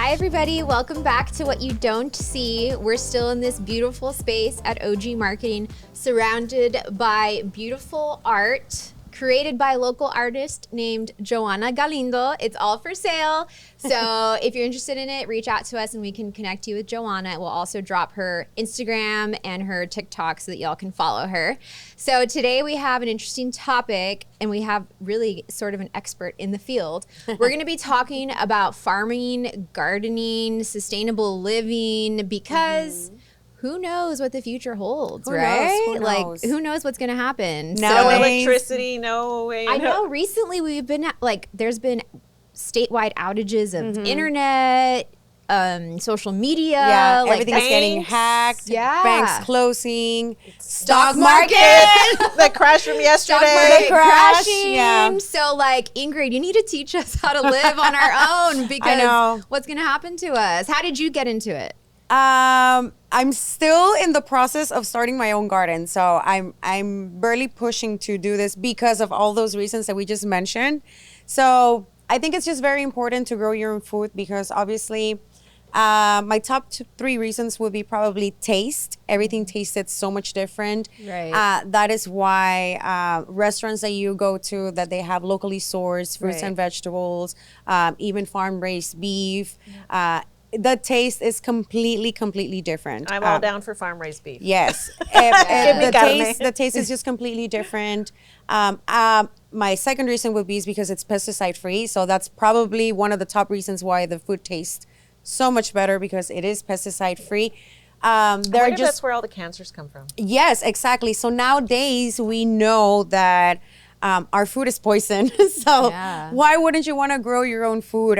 Hi everybody, welcome back to What You Don't See. We're still in this beautiful space at OG Marketing, surrounded by beautiful art created by a local artist named Joanna Galindo. It's all for sale. So if you're interested in it, reach out to us and we can connect you with Joanna. We'll also drop her Instagram and her TikTok so that y'all can follow her. So today we have an interesting topic and we have really sort of an expert in the field. We're going to be talking about farming, gardening, sustainable living, because who knows what the future holds, right? Who knows? Like, who knows what's going to happen? No electricity, no way. I know recently we've been there's been statewide outages of internet, social media. Yeah, like everything's getting hacked. Yeah. Banks closing. Stock market. The crash from yesterday. Stock market crash. crashing. Yeah. So like, Ingrid, you need to teach us how to live on our own because what's going to happen to us? How did you get into it? I'm still in the process of starting my own garden. So I'm barely pushing to do this because of all those reasons that we just mentioned. So I think it's just very important to grow your own food because obviously my top three reasons would be probably taste. Everything tasted so much different. Right. That is why restaurants that you go to that they have locally sourced fruits and vegetables, even farm-raised beef, the taste is completely different. I'm all down for farm-raised beef. Yes. The taste is just completely different. My second reason would be is because it's pesticide-free. So that's probably one of the top reasons why the food tastes so much better because it is pesticide-free. That's where all the cancers come from. Yes, exactly. So nowadays we know that our food is poison. So why wouldn't you want to grow your own food?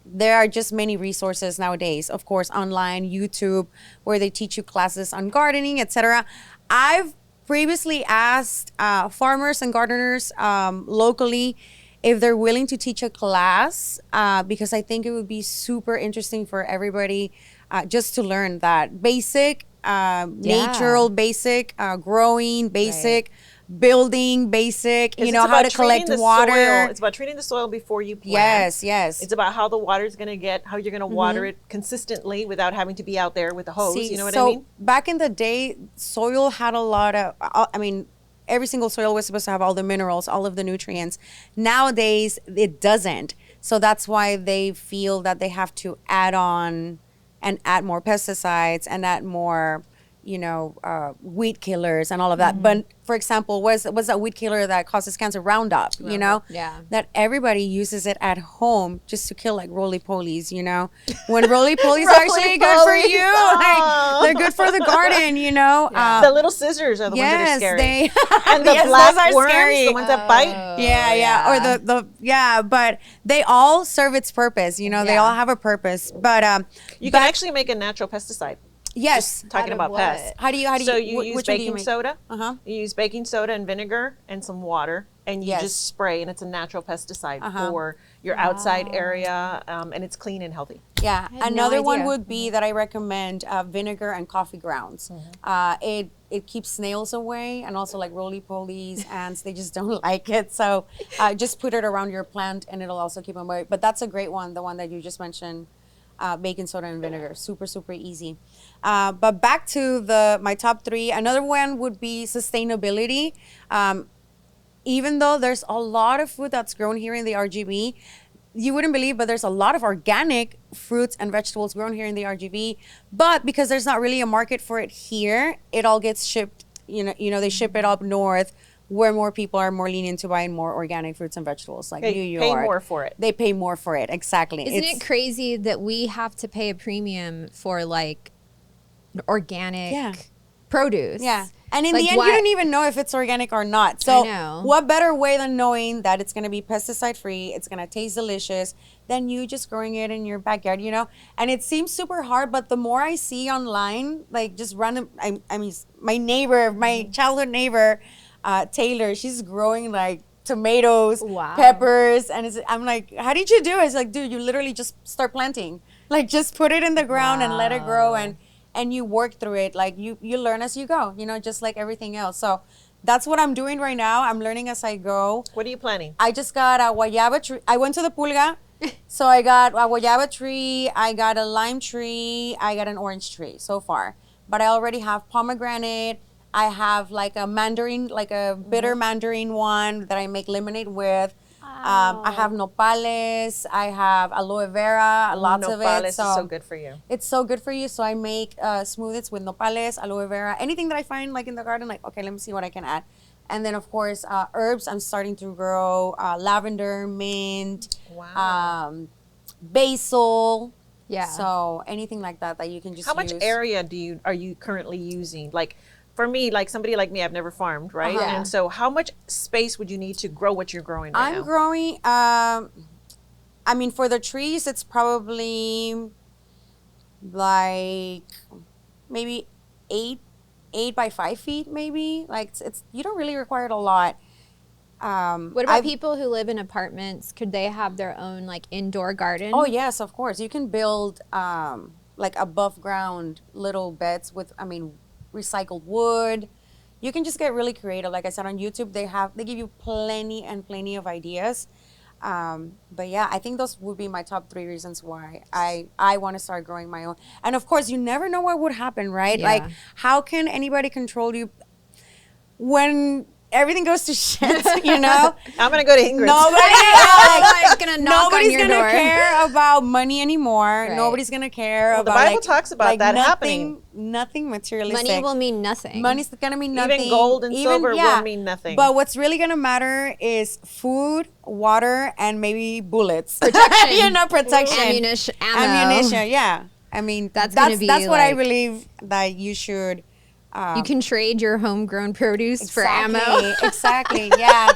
There are just many resources nowadays, of course, online, YouTube, where they teach you classes on gardening, etc. I've previously asked farmers and gardeners locally if they're willing to teach a class because I think it would be super interesting for everybody just to learn that basic, natural, basic, growing, basic, building, basic, you know, how to collect water. It's about treating the soil before you plant. Yes. It's about how the water's going to get, how you're going to water it consistently without having to be out there with a hose. You know what I mean? So back in the day, soil had a lot of, every single soil was supposed to have all the minerals, all of the nutrients. Nowadays, it doesn't. So that's why they feel that they have to add on and add more pesticides and add more, weed killers and all of that. But for example, what's that weed killer that causes cancer? Roundup, you know? Yeah. That everybody uses it at home just to kill like roly-polies, you know? When roly-polies are actually good for you. Like, they're good for the garden, you know? Yeah. The little scissors are the ones that are scary. And the Yes, black those are worms, scary. the ones that bite. Or but they all serve its purpose, you know? They all have a purpose. But you can actually make a natural pesticide. Yes. Talking about pests. How do you So you use baking soda. Uh-huh. You use baking soda and vinegar and some water, and you just spray, and it's a natural pesticide for your outside area, and it's clean and healthy. Yeah. I had Another no one idea. would be that I recommend vinegar and coffee grounds. It keeps snails away and also like roly-polies, ants. They just don't like it. So just put it around your plant, and it'll also keep them away. But that's a great one, the one that you just mentioned. Baking soda and vinegar, super easy. But back to my top three. Another one would be sustainability. Even though there's a lot of food that's grown here in the RGB, you wouldn't believe, but there's a lot of organic fruits and vegetables grown here in the RGB. But because there's not really a market for it here, it all gets shipped. You know, they ship it up north, where more people are more lenient to buying more organic fruits and vegetables, like New York. They pay more for it. They pay more for it, exactly. Isn't it crazy that we have to pay a premium for like organic produce? Yeah. And in the end, you don't even know if it's organic or not. So what better way than knowing that it's going to be pesticide free, it's going to taste delicious, than you just growing it in your backyard, you know? And it seems super hard, but the more I see online, like just random, I mean, my neighbor, my childhood neighbor, Taylor, she's growing like tomatoes, peppers, and I'm like, how did you do it? It's like, dude, you literally just start planting. Like, just put it in the ground and let it grow, and you work through it. Like, you learn as you go, you know, just like everything else. So that's what I'm doing right now. I'm learning as I go. What are you planning? I just got a guayaba tree. I went to the pulga So I got a guayaba tree, I got a lime tree, I got an orange tree so far. But I already have pomegranate. I have like a mandarin, like a bitter mandarin one that I make lemonade with. I have nopales. I have aloe vera, lots of it. Nopales is so good for you. It's so good for you. So I make smoothies with nopales, aloe vera, anything that I find like in the garden. Like, okay, let me see what I can add. And then of course herbs. I'm starting to grow lavender, mint, basil. Yeah. So anything like that that you can just How much area are you currently using? Like for me, like somebody like me, I've never farmed, right? Yeah. And so how much space would you need to grow what you're growing right now? I'm growing, I mean, for the trees, it's probably like maybe 8 by 5 feet, maybe. Like it's you don't really require a lot. What about people who live in apartments? Could they have their own like indoor garden? Oh yes, of course. You can build like above ground little beds with, I mean, recycled wood. You can just get really creative. Like I said, on YouTube, they give you plenty of ideas. But yeah, I think those would be my top 3 reasons why I want to start growing my own. And of course, you never know what would happen, right? Yeah. Like, how can anybody control you when everything goes to shit, you know? I'm going to go to Ingrid's. Nobody's gonna knock Nobody's on your gonna door. care about money anymore. Right. Nobody's gonna care The about Bible like, talks about like that nothing, happening. Nothing materialistic. Money will mean nothing. Money's gonna mean nothing. Even gold and silver will mean nothing. But what's really gonna matter is food, water, and maybe bullets. Protection. You know, protection. Ammunition. Ammo. Ammunition. Yeah. I mean, That's that's gonna be what I like- believe that you should. You can trade your homegrown produce for ammo. Exactly. Yeah.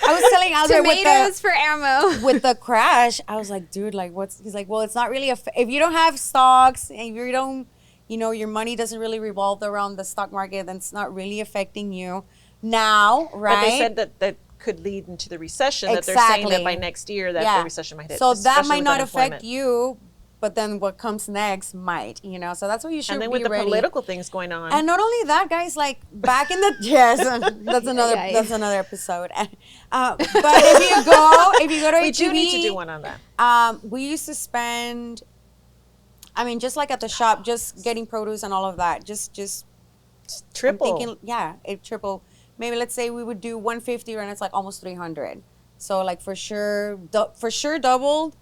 I was telling Albert Tomatoes for ammo. with the crash, I was like, dude, like, he's like, well, it's not really, if you don't have stocks and you don't, you know, your money doesn't really revolve around the stock market, then it's not really affecting you now, right? But they said that could lead into the recession, that they're saying that by next year that the recession might hit. So that especially might with not affect unemployment. you, but then what comes next might, you know, so that's what you should And then be with the ready. political things going on. And not only that, guys, like back in the that's another episode. But if you go to we HEB, do need to do one on that. we used to spend, I mean, just like at the shop, just getting produce and all of that, just Triple. I'm thinking, yeah, it triple. Maybe let's say we would do 150 and it's like almost 300. So like for sure doubled.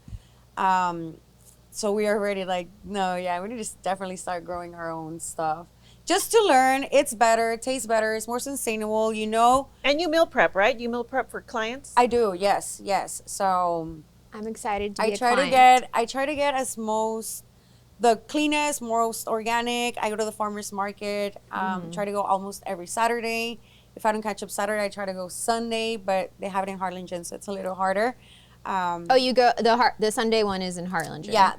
So we are already like, no, yeah, we need to definitely start growing our own stuff. Just to learn, it's better, it tastes better, it's more sustainable, you know. And you meal prep, right? You meal prep for clients? I do, yes. So I'm excited to be I a try client. to get the cleanest, most organic. I go to the farmer's market, try to go almost every Saturday. If I don't catch up Saturday, I try to go Sunday, but they have it in Harlingen, so it's a little harder. You go the Sunday one is in Harlingen. Yeah,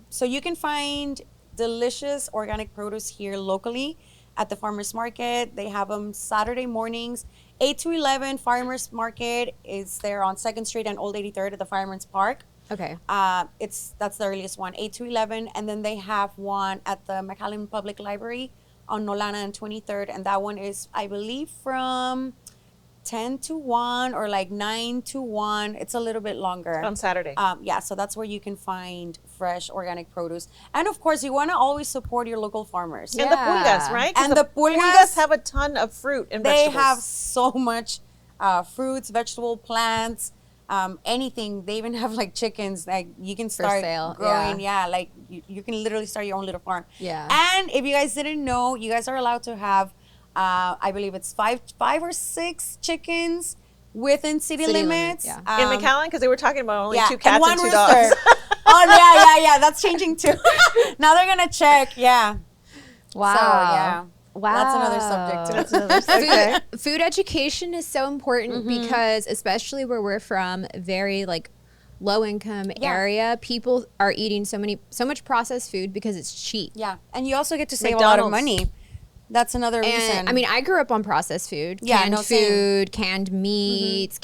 so you can find delicious organic produce here locally at the farmers market. They have them Saturday mornings, 8 to 11. Farmers market is there on 2nd Street and Old 83rd at the Fireman's Park. Okay. That's the earliest one, 8 to 11, and then they have one at the McAllen Public Library on Nolana and 23rd, and that one is, I believe, from 10 to 1 or like 9 to 1. It's a little bit longer. On Saturday. Yeah, so that's where you can find fresh organic produce. And of course, you want to always support your local farmers. And the pulgas, right? 'Cause And the pulgas have a ton of fruit and they vegetables. have so much fruits, vegetable plants, anything. They even have like chickens. Like you can start sale, growing. Yeah, like you can literally start your own little farm. Yeah. And if you guys didn't know, you guys are allowed to have, I believe it's five or 6 chickens within city limits. Yeah. in McAllen, because they were talking about only 2 and cats one and 2 rooster. dogs. Oh yeah. That's changing too. Now they're gonna check. Yeah. Wow. So yeah. Wow. That's another subject too. That's another okay. Food education is so important because especially where we're from, very like low income area, people are eating so much processed food because it's cheap. Yeah, and you also get to save a lot of McDonald's. money. That's another reason. And I mean, I grew up on processed food, Yeah, canned no, same. food, canned meats,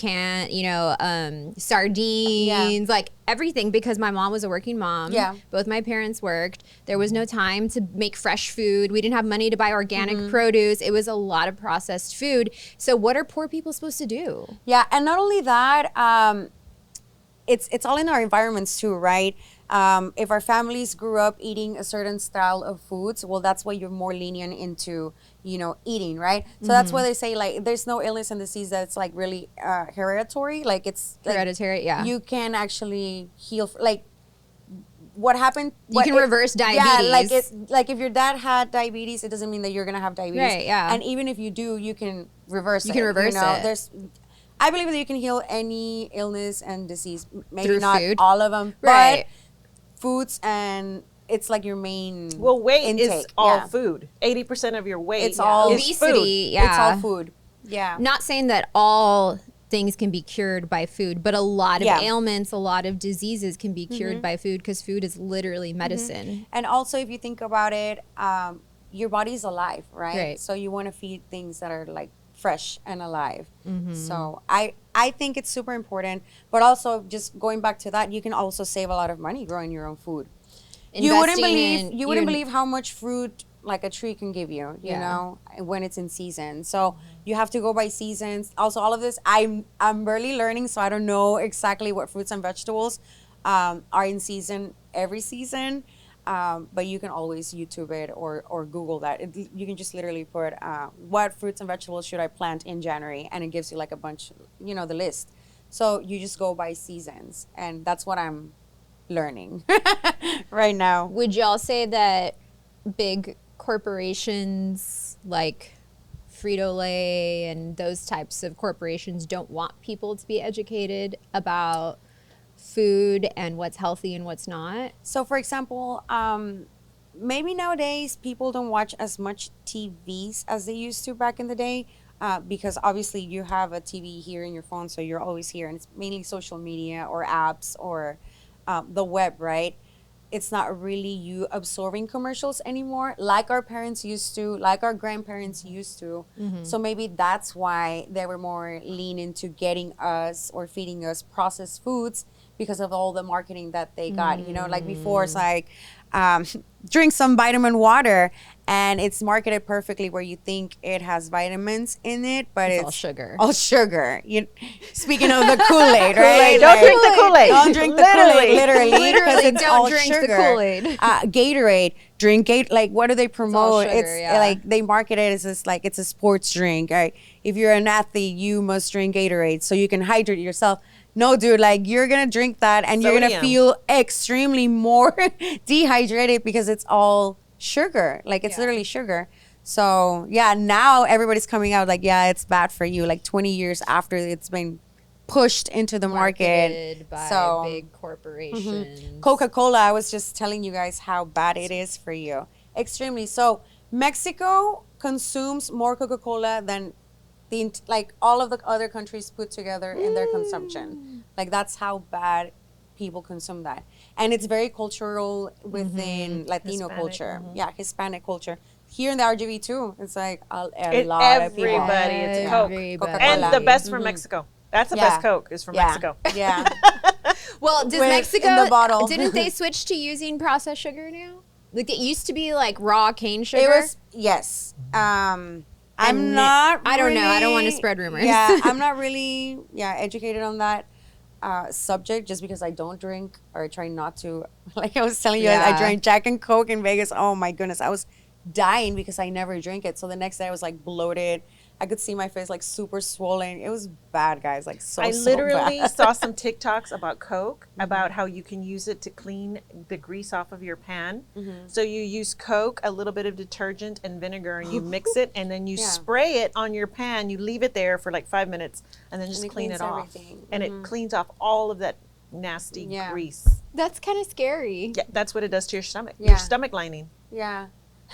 sardines, like everything because my mom was a working mom. Yeah. Both my parents worked. There was no time to make fresh food. We didn't have money to buy organic produce. It was a lot of processed food. So what are poor people supposed to do? Yeah, and not only that, it's all in our environments too, right? If our families grew up eating a certain style of foods, well, that's why you're more lenient into, eating, right? So that's why they say like there's no illness and disease that's like really hereditary. Like it's like, Hereditary, yeah. you can actually heal. Like what happened? You can reverse diabetes. Yeah, like if your dad had diabetes, it doesn't mean that you're gonna have diabetes. Right, yeah. And even if you do, you can reverse it. You can reverse it. I believe that you can heal any illness and disease. Maybe Through not food. all of them, Right. but foods, and it's like your main weight intake. is all food. 80% of your weight It's all is obesity. food. Yeah, It's all food. Yeah. Not saying that all things can be cured by food, but a lot of Yeah. ailments, a lot of diseases can be cured by food because food is literally medicine. And also, if you think about it, your body's alive, right? Right. So you want to feed things that are like fresh and alive. So I think it's super important. But also, just going back to that, you can also save a lot of money growing your own food. You wouldn't believe how much fruit like a tree can give you, you know, when it's in season. So you have to go by seasons. Also, all of this, I'm barely learning, so I don't know exactly what fruits and vegetables are in season every season. But you can always YouTube it or Google that. You can just literally put what fruits and vegetables should I plant in January, and it gives you like a bunch, the list. So you just go by seasons, and that's what I'm learning right now. Would y'all say that big corporations like Frito-Lay and those types of corporations don't want people to be educated about food and what's healthy and what's not? So, for example, maybe nowadays people don't watch as much TVs as they used to back in the day, because obviously you have a TV here in your phone, so you're always here, and it's mainly social media or apps or the web, right? It's not really you absorbing commercials anymore like our parents used to, like our grandparents used to. So maybe that's why they were more lean into getting us or feeding us processed foods, because of all the marketing that they got. Like before, it's like drink some vitamin water, and it's marketed perfectly where you think it has vitamins in it, but it's all sugar. All sugar. Speaking of the Kool-Aid, right? Don't drink the Kool-Aid. Don't drink the Kool-Aid, literally, because it's don't all drink sugar. the Kool-Aid. Gatorade, drink Gatorade. Like, what do they promote? sugar, It's yeah. like they market it as this, like it's a sports drink. Right? If you're an athlete, you must drink Gatorade so you can hydrate yourself. No, dude, like you're gonna drink that and you're gonna Sodium. feel extremely more dehydrated because it's all sugar. Like it's literally sugar. So yeah, now everybody's coming out like, yeah, it's bad for you. Like 20 years after it's been pushed into the market. Marketed by So big corporations. CocaCola, I was just telling you guys how bad it is for you. Extremely. So Mexico consumes more Coca-Cola than like all of the other countries put together in their consumption. Like that's how bad people consume that. And it's very cultural within Latino Hispanic, culture. Yeah, Hispanic culture. Here in the RGV too, it's like a lot of people. Everybody, it's Coke. Coca-Cola. And the best from Mexico. That's the best Coke is from Mexico. Yeah. Well, does With- Mexico, in the bottle. didn't they switch to using processed sugar now? Like it used to be like raw cane sugar. It was, yes. I'm not I don't know. I don't want to really- spread rumors. Yeah, I'm not really educated on that subject, just because I don't drink, or I try not to. Like I was telling you, I Yeah. drank Jack and Coke in Vegas. Oh my goodness, I was dying because I never drink it. So the next day I was like bloated. I could see my face like super swollen. It was bad, guys. Like so I so literally bad. saw some TikToks about Coke, about how you can use it to clean the grease off of your pan. So you use Coke, a little bit of detergent and vinegar, and you mix it, and then you spray it on your pan. You leave it there for like 5 minutes, and then just it clean it cleans off. everything. And it cleans off all of that nasty Yeah. grease. That's kind of scary. Yeah, that's what it does to your stomach. Yeah. Your stomach lining. Yeah.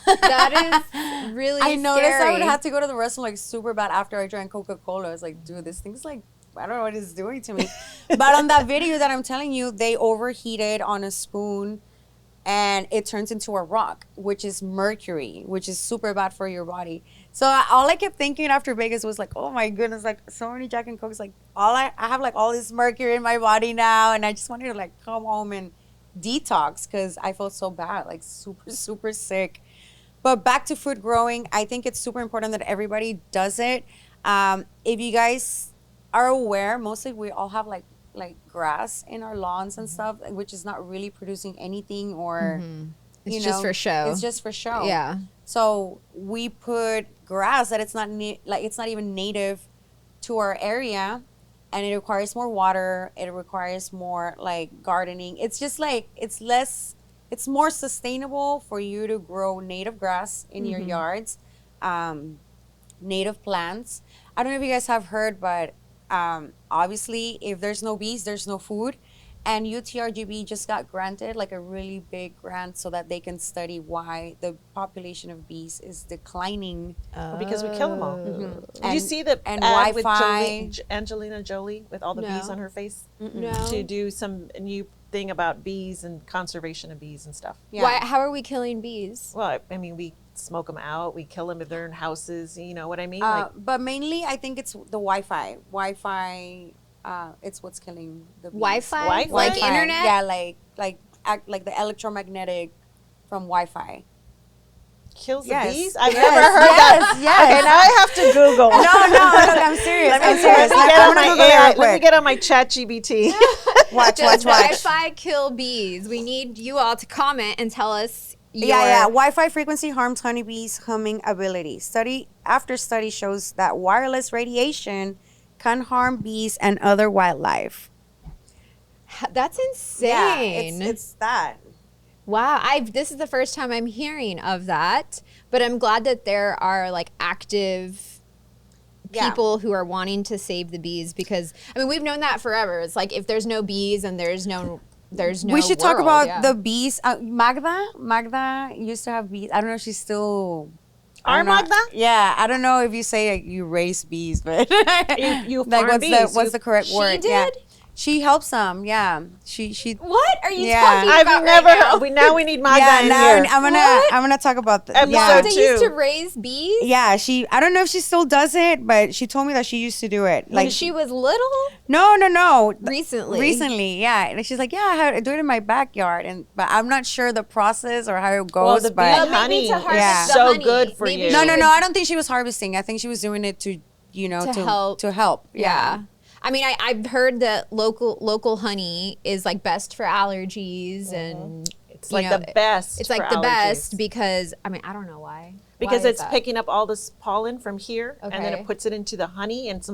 That is really I noticed scary. I would have to go to the restroom like super bad after I drank Coca-Cola. I was like, dude, this thing's like, I don't know what it's doing to me. But on that video that I'm telling you, they overheated on a spoon and it turns into a rock, which is mercury, which is super bad for your body. So all I kept thinking after Vegas was like, oh my goodness, like so many Jack and Cokes, like I have like all this mercury in my body now, and I just wanted to like come home and detox because I felt so bad, like super, super sick. But back to food growing, I think it's super important that everybody does it. If you guys are aware, mostly we all have like like grass in our lawns and stuff, which is not really producing anything, or It's just for show. It's just for show. Yeah. So we put grass that it's not it's not even native to our area, and it requires more water. It requires more like gardening. It's just like it's more sustainable for you to grow native grass in your yards, native plants. I don't know if you guys have heard, but obviously if there's no bees, there's no food. And UTRGB just got granted like a really big grant so that they can study why the population of bees is declining. Because we kill them all. Did you see the and ad with Wi-Fi. Angelina Jolie with all the bees on her face? No. To do some new thing about bees and conservation of bees and stuff. Yeah. Why? How are we killing bees? Well, I mean, we smoke them out. We kill them if they're in houses. You know what I mean? But mainly, I think it's the Wi-Fi. Wi-Fi, it's what's killing the bees. Wi-Fi? Wi-Fi? Like internet? Yeah, like the electromagnetic from Wi-Fi. Kills Yes. the bees? I've Yes. never heard that. Yes. Okay, now I have to Google. No, look, I'm serious. Let me, I'm serious. let me get on I'm gonna my Google it AI. real Let me quick. get on my chat GBT. Watch. Does Wi-Fi kill bees? We need you all to comment and tell us your... Yeah. Wi-Fi frequency harms honeybees' humming ability. Study after study shows that wireless radiation can harm bees and other wildlife. That's insane. Yeah, it's that. Wow, this is the first time I'm hearing of that, but I'm glad that there are like active people who are wanting to save the bees, because I mean we've known that forever. It's like if there's no bees and there's no We should talk world, about yeah. the bees. Magda used to have bees. I don't know if she's still. I Our don't know. Magda? Yeah, I don't know if you say like, you raise bees, but You like farm bees. what's the correct She word? Yeah. did? She helps them. Yeah, she. What are you Yeah. talking I've about never right now? heard. Now we need Magda Yeah, in now here. I'm gonna talk about the Episode yeah. Magda used two. to raise bees? Yeah, I don't know if she still does it, but she told me that she used to do it. When Like she was little? no. Recently. Yeah. And she's like, yeah, I do it in my backyard, but I'm not sure the process or how it goes. Well, the bee but maybe honey to harvest Yeah. is the so honey. good for Maybe you. she no, would- I don't think she was harvesting. I think she was doing it to help. Yeah. I mean, I've heard that local honey is like best for allergies and It's you like know, the best. It's like for the best allergies. because I mean I don't know why. Because Why is it's that? picking up all this pollen from here, and then Okay. it puts it into the honey and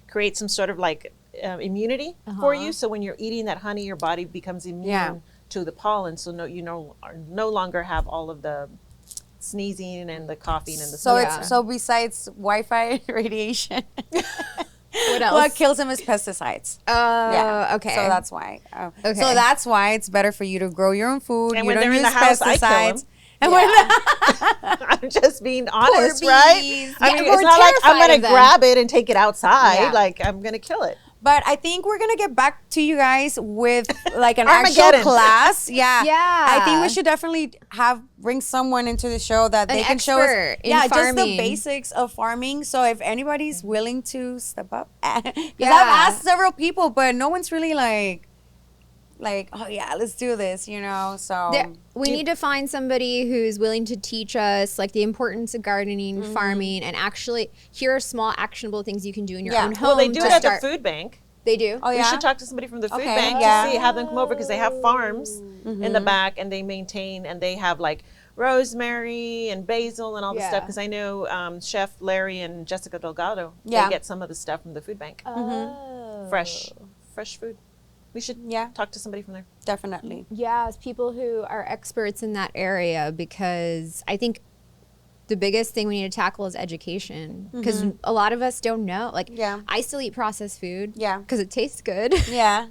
creates some sort of like immunity for you. So when you're eating that honey, your body becomes immune to the pollen. So you no longer have all of the sneezing and the coughing and the So Yeah. so besides Wi-Fi radiation, What else? what kills them is pesticides. Okay. So that's why. Okay. So that's why it's better for you to grow your own food. And you when don't they're in use the house, I kill 'em. pesticides. And when I'm just being honest, bees. right? I Yeah, mean, we're it's not like I'm terrified gonna of them. grab it and take it outside. Yeah. Like I'm gonna kill it. But I think we're gonna get back to you guys with like an actual Armageddon. class. Yeah. Yeah. I think we should definitely bring someone into the show that they can show us. expert in Yeah, just the farming. basics of farming. So if anybody's willing to step up, because Yeah. I've asked several people, but no one's really like, oh yeah, let's do this. So we need to find somebody who's willing to teach us like the importance of gardening, farming, and actually here are small actionable things you can do in your own home. Well, they do to it at start. the food bank. They do. Oh We yeah. should talk to somebody from the food Okay, bank yeah. to have them come over because they have farms in the back and they maintain and they have like rosemary and basil and all the Yeah. stuff. Because I know Chef Larry and Jessica Delgado, Yeah. they get some of the stuff from the food bank. Oh. Fresh food. We should talk to somebody from there. Definitely. Yes, people who are experts in that area, because I think the biggest thing we need to tackle is education, because a lot of us don't know. Like, Yeah. I still eat processed food, Yeah. because it tastes good. Yeah.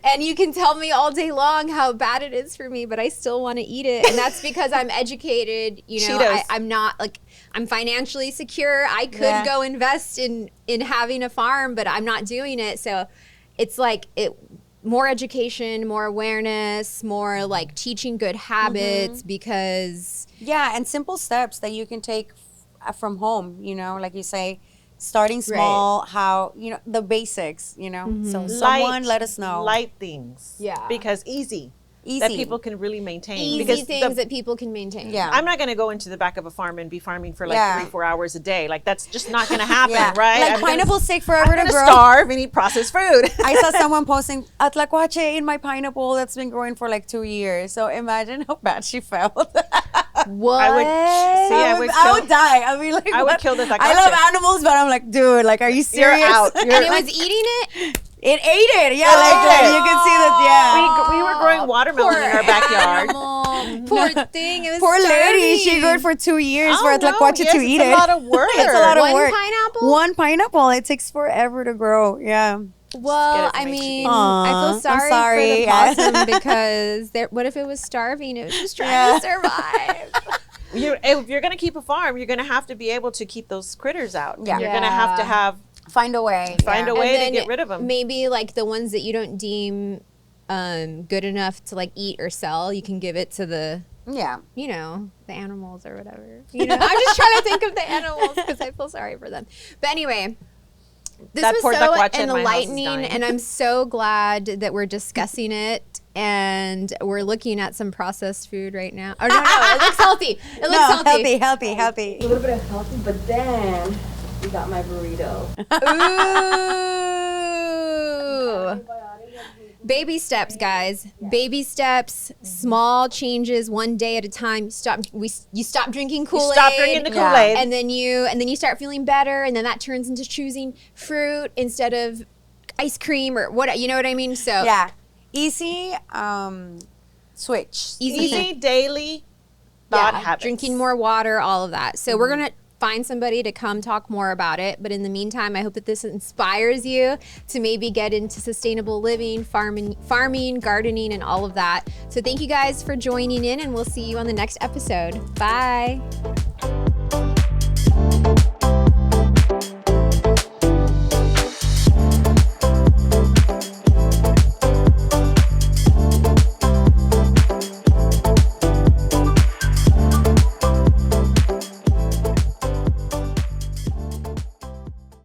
And you can tell me all day long how bad it is for me, but I still want to eat it. And that's because I'm educated. Cheetos. I'm not like, I'm financially secure. I could Yeah. go invest in having a farm, but I'm not doing it. So it's like more education, more awareness, more like teaching good habits, because Yeah, and simple steps that you can take from home, like you say, starting small, how, the basics, So someone let us know. Light things. Yeah. Because easy. that Easy. people can really maintain. Easy things that people can maintain. Yeah. I'm not going to go into the back of a farm and be farming for like Yeah. 3-4 hours a day. Like that's just not going to happen, Yeah. right? Like I'm pineapples take I'm forever to gonna grow. starve and eat processed food. I saw someone posting Atlacuache in my pineapple that's been growing for like 2 years. So imagine how bad she felt. What? I would see. I would I kill- would die. I mean, like, I would what? kill the I love tlacuache. animals, but I'm like, dude, like, are you serious? You're out. And it was eating it? It ate it. Yeah, It like ate it. you can see that. Yeah. We were growing watermelon in our backyard. Animal. Poor thing. It was Poor lady, she starving. grew it for 2 years for Oh, no, Atlacuache yes, to it's eat a it. lot of work. It's a lot of One work. pineapple? One pineapple. It takes forever to grow. Yeah. Well, Get it I from mean, H-E-B. I Aw, feel sorry, I'm sorry. for the possum because what if it was starving? It was just trying to survive. If you're going to keep a farm, you're going to have to be able to keep those critters out. Yeah. You're going to have to Yeah. Find a way. find a yeah. way And to then get rid of them. Maybe like the ones that you don't deem good enough to like eat or sell, you can give it to the, Yeah. you know, the animals or whatever. You know, I'm just trying to think of the animals because I feel sorry for them. But anyway, this That poor was so tlacuache in my house is enlightening, dying. and I'm so glad that we're discussing it. And we're looking at some processed food right now. Oh no, it looks healthy. It looks No, healthy. healthy. A little bit of healthy, but then we got my burrito. Ooh. Baby steps, guys. Baby steps, small changes, one day at a time. You stop drinking Kool-Aid. Stop drinking the Yeah. Kool-Aid. and then you start feeling better, and then that turns into choosing fruit instead of ice cream or what, you know what I mean? So Yeah. Easy switch. Easy daily thought yeah, habits. drinking more water, all of that. So we're gonna find somebody to come talk more about it. But in the meantime, I hope that this inspires you to maybe get into sustainable living, farming, gardening, and all of that. So thank you guys for joining in, and we'll see you on the next episode. Bye.